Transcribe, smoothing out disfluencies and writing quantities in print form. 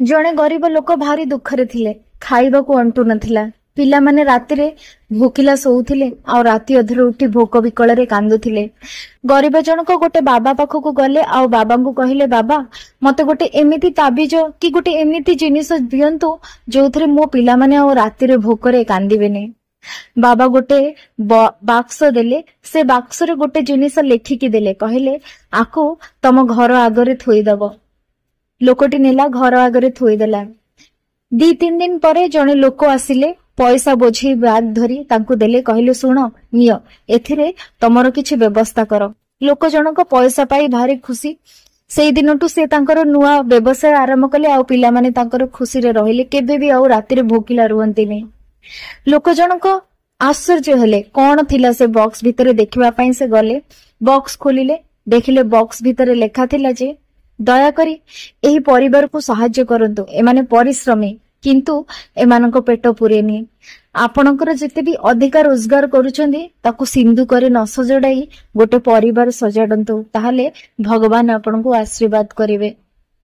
जणे गरीब लोक भारी दुखरे थिले, खाइबाकू अंटू नथिला। पिलामाने रातिरे भूखिला सोउथिले आ राति अधरे उठी भोक विकଳରେ कांदुथिले। गरीब जनक गोटे बाबा पाखकू गले आ बाबांकू कहिले, बाबा मते गोटे एमिति ताबिज कि गोटे एमिति जिनिस दियंतु जोथरे मो पिलामाने आ रातिरे भोकरे कांदिबेनी। बाबा गोटे बाक्स देले, से बाक्स रे गोटे जिनिस लेखिकी देले, कहले आकू तम घर आगरे थोईदब। लोकटी नेला घर आगरे थोईदेला। 2-3 दिन परे जने लोक आसिले, पैसा बोझी बैग धरी तांकू देले, कहले सुन निय एथिरे तमर किछि व्यवस्था कर। लोक जनक पैसा पाई भारी खुशी। सेई दिनटू से तांकर नुआ व्यवसाय आरंभ कले आ पिला माने तांकर खुशी रे रहिले, केबे भी आ राति भोकिला रुहंतिनी। लोक जनक आश्चर्य हेले, कौन थिला से बॉक्स भितरे देखिबा पई से गले। बॉक्स खोलिले, देखिले बॉक्स भितरे लेखा थिला जे दयाकरी एही परिवार को सहाय्य करंतु, एमाने परिश्रमी किंतु एमानक पेट पुरेनी। आपणकर जेते भी अधिकार रोजगार करूछंदी ताकू सिंधु करे न सजडाई गोटे परिवार सजाडंतु, ताहाले भगवान आपनको आशीर्वाद करिवे।